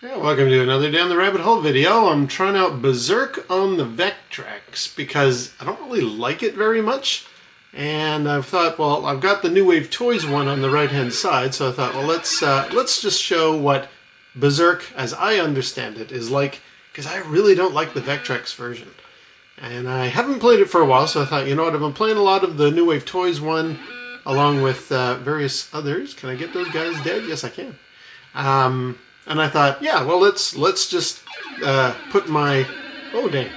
Yeah, welcome to another Down the Rabbit Hole video. I'm trying out Berzerk on the Vectrex because I don't really like it very much. And I've thought, well, I've got the New Wave Toys one on the right-hand side, so I thought, well, let's just show what Berzerk, as I understand it, is like, because I really don't like the Vectrex version. And I haven't played it for a while, so I thought, you know what, I've been playing a lot of the New Wave Toys one, along with various others. Can I get those guys dead? Yes, I can. And I thought, yeah, well, let's just put my... Oh, dang.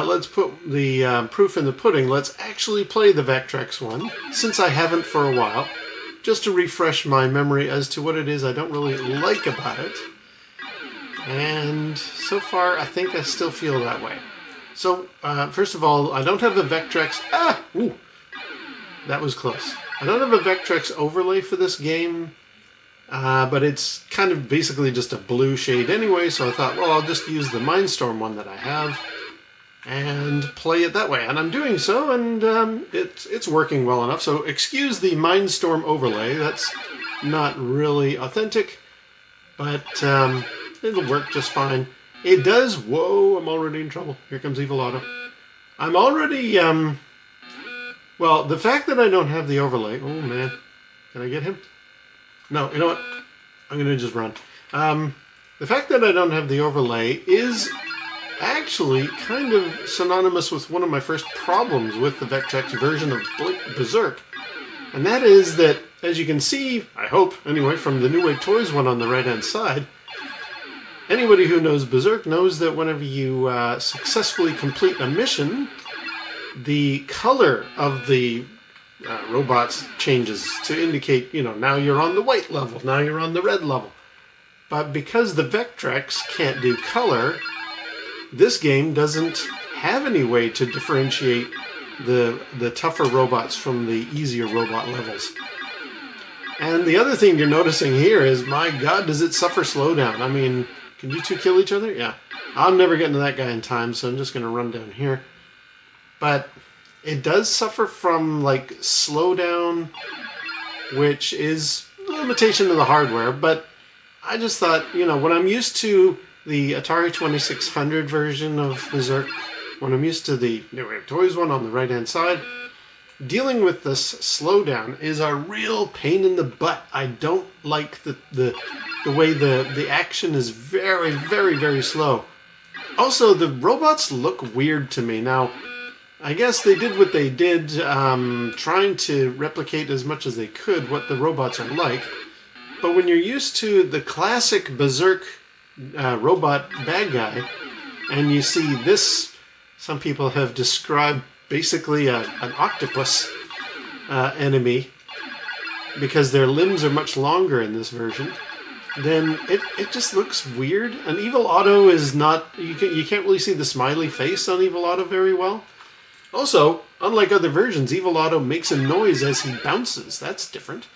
Let's put the proof in the pudding. Let's actually play the Vectrex one, since I haven't for a while, just to refresh my memory as to what it is I don't really like about it. And so far, I think I still feel that way. So, first of all, I don't have a Vectrex... Ooh! That was close. I don't have a Vectrex overlay for this game, but it's kind of basically just a blue shade anyway, so I thought, well, I'll just use the Mindstorm one that I have and play it that way. And I'm doing so, and it's working well enough. So excuse the Mindstorm overlay. That's not really authentic, but it'll work just fine. It does... Whoa, I'm already in trouble. Here comes Evil Otto. I'm already... Well, the fact that I don't have the overlay... Oh, man. Can I get him? No, you know what? I'm going to just run. The fact that I don't have the overlay is actually kind of synonymous with one of my first problems with the Vectrex version of Berzerk. And that is that, as you can see, I hope, anyway, from the New Wave Toys one on the right-hand side, anybody who knows Berzerk knows that whenever you successfully complete a mission, the color of the robots changes to indicate, you know, now you're on the white level, now you're on the red level. But because the Vectrex can't do color, this game doesn't have any way to differentiate the tougher robots from the easier robot levels. And the other thing you're noticing here is, my god, does it suffer slowdown. I mean, can you two kill each other? Yeah. I'm never getting to that guy in time, so I'm just going to run down here. But it does suffer from, like, slowdown, which is a limitation of the hardware, but I just thought, you know, when I'm used to the Atari 2600 version of Berzerk, when I'm used to the New Wave Toys one on the right-hand side, dealing with this slowdown is a real pain in the butt. I don't like the way the action is very, very, very slow. Also, the robots look weird to me. Now, I guess they did what they did, trying to replicate as much as they could what the robots are like. But when you're used to the classic Berzerk robot bad guy, and you see this, some people have described basically an octopus enemy, because their limbs are much longer in this version, then it just looks weird. And Evil Otto is not... You can't really see the smiley face on Evil Otto very well. Also, unlike other versions, Evil Otto makes a noise as he bounces. That's different.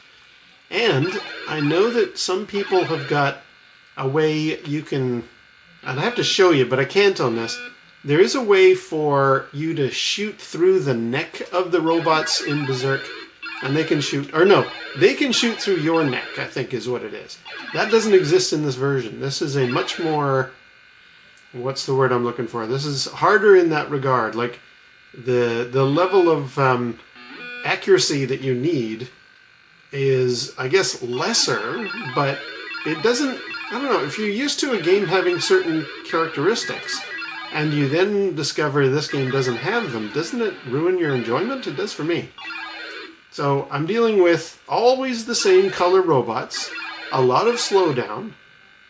And I know that some people have got a way you can... And I have to show you, but I can't on this. There is a way for you to shoot through the neck of the robots in Berzerk, and they can shoot... Or no, they can shoot through your neck, I think is what it is. That doesn't exist in this version. This is a much more... What's the word I'm looking for? This is harder in that regard. Like, the level of accuracy that you need is, I guess, lesser, but it doesn't... I don't know, if you're used to a game having certain characteristics, and you then discover this game doesn't have them, doesn't it ruin your enjoyment? It does for me. So I'm dealing with always the same color robots, a lot of slowdown,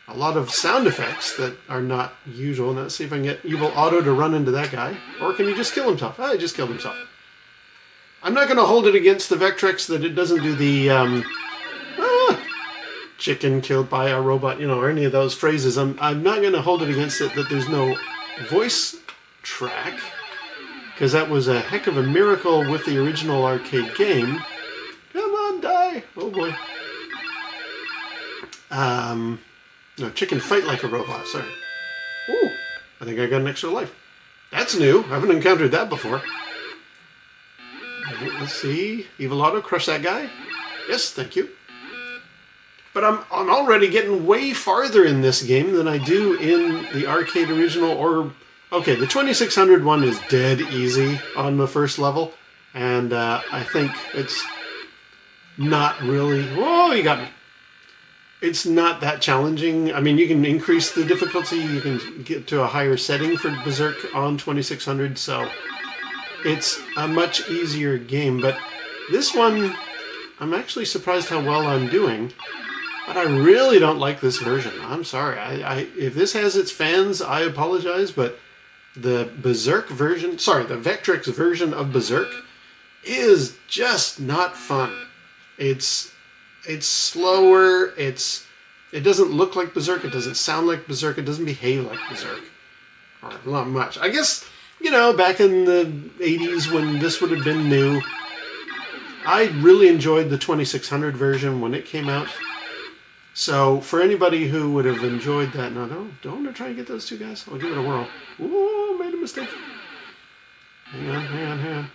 a lot of sound effects that are not usual. Now, let's see if I can get Evil Otto to run into that guy. Or can he just kill himself? Ah, he just killed himself. I'm not going to hold it against the Vectrex that it doesn't do the chicken killed by a robot, you know, or any of those phrases. I'm not going to hold it against it that there's no voice track, because that was a heck of a miracle with the original arcade game. Come on, die! Oh boy. No, chicken fight like a robot, sorry. Ooh, I think I got an extra life. That's new. I haven't encountered that before. Right, let's see. Evil Otto, crush that guy. Yes, thank you. But I'm already getting way farther in this game than I do in the arcade original. Or okay, the 2600 one is dead easy on the first level, and I think it's not really. Whoa, you got me. It's not that challenging. I mean, you can increase the difficulty. You can get to a higher setting for Berzerk on 2600, so it's a much easier game. But this one, I'm actually surprised how well I'm doing. But I really don't like this version. I'm sorry. If this has its fans, I apologize. But the Berzerk version, sorry, the Vectrex version of Berzerk is just not fun. It's slower. It doesn't look like Berzerk. It doesn't sound like Berzerk. It doesn't behave like Berzerk. Or not much. I guess, you know, back in the 80s when this would have been new, I really enjoyed the 2600 version when it came out. So for anybody who would have enjoyed that, no, don't try and get those two guys. I'll give it a whirl. Ooh, made a mistake. Hang on.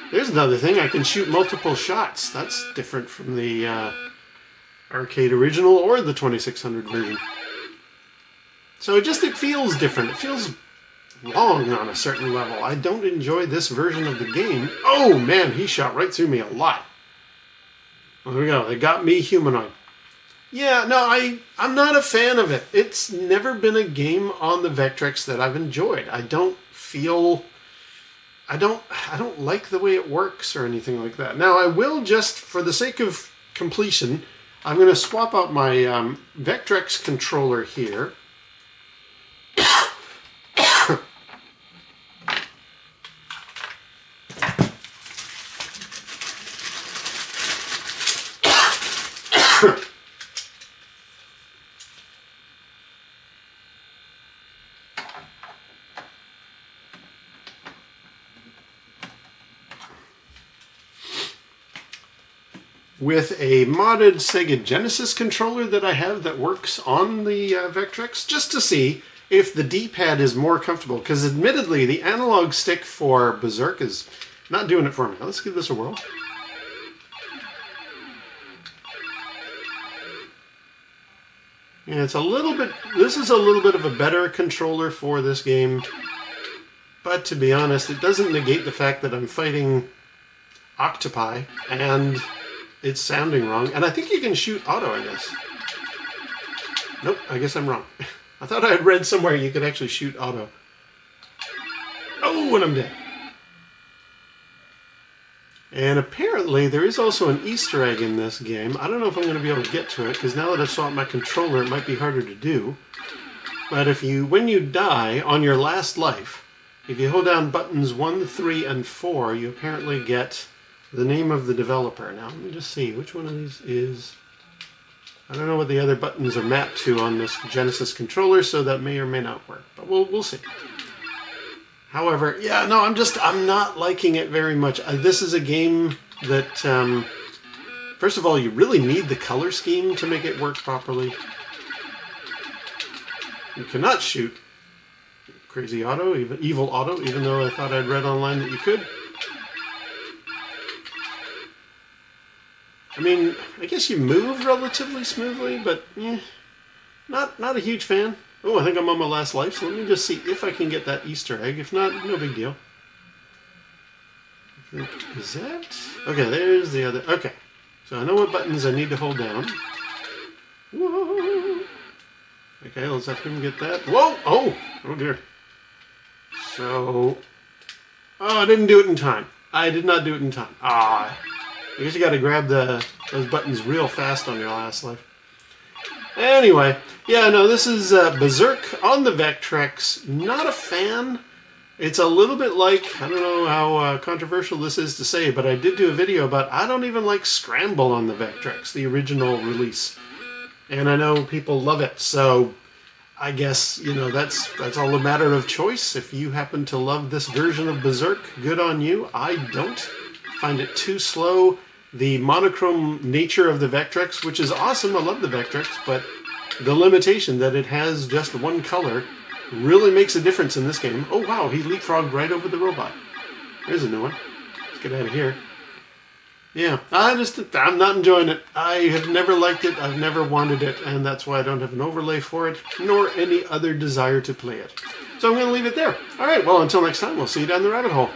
There's another thing. I can shoot multiple shots. That's different from the arcade original or the 2600 version. So it feels different. It feels wrong on a certain level. I don't enjoy this version of the game. Oh man, he shot right through me a lot. There we go. They got me humanoid. Yeah, no, I'm not a fan of it. It's never been a game on the Vectrex that I've enjoyed. I don't like the way it works or anything like that. Now, I will just, for the sake of completion, I'm going to swap out my Vectrex controller here. With a modded Sega Genesis controller that I have that works on the Vectrex, just to see if the D-pad is more comfortable. Because admittedly, the analog stick for Berzerk is not doing it for me. Now, let's give this a whirl. Yeah, it's a little bit. This is a little bit of a better controller for this game. But to be honest, it doesn't negate the fact that I'm fighting octopi and it's sounding wrong. And I think you can shoot auto, I guess. Nope, I guess I'm wrong. I thought I had read somewhere you could actually shoot auto. Oh, and I'm dead. And apparently there is also an Easter egg in this game. I don't know if I'm going to be able to get to it, because now that I've swapped my controller, it might be harder to do. But when you die on your last life, if you hold down buttons 1, 3, and 4, you apparently get the name of the developer. Now, let me just see. Which one of these is... I don't know what the other buttons are mapped to on this Genesis controller, so that may or may not work. But we'll see. However, yeah, no, I'm not liking it very much. This is a game that, first of all, you really need the color scheme to make it work properly. You cannot shoot Crazy Auto, Evil Auto, even though I thought I'd read online that you could. I mean, I guess you move relatively smoothly, but not a huge fan. Oh, I think I'm on my last life, so let me just see if I can get that Easter egg. If not, no big deal. I think, is that? Okay, there's the other. Okay, so I know what buttons I need to hold down. Whoa. Okay, let's have him get that. Whoa! Oh dear. So, I didn't do it in time. I did not do it in time. I guess you got to grab those buttons real fast on your last life. Anyway, yeah, no, this is Berzerk on the Vectrex. Not a fan. It's a little bit like, I don't know how controversial this is to say, but I did do a video about I don't even like Scramble on the Vectrex, the original release. And I know people love it, so I guess, that's all a matter of choice. If you happen to love this version of Berzerk, good on you. I don't. Find it too slow. The monochrome nature of the Vectrex, which is awesome, I love the Vectrex, but the limitation that it has just one color really makes a difference in this game. Oh wow, he leapfrogged right over the robot. There's a new one. Let's get out of here. Yeah, I'm not enjoying it. I have never liked it, I've never wanted it, and that's why I don't have an overlay for it, nor any other desire to play it. So I'm going to leave it there. Alright, well, until next time, we'll see you down the rabbit hole.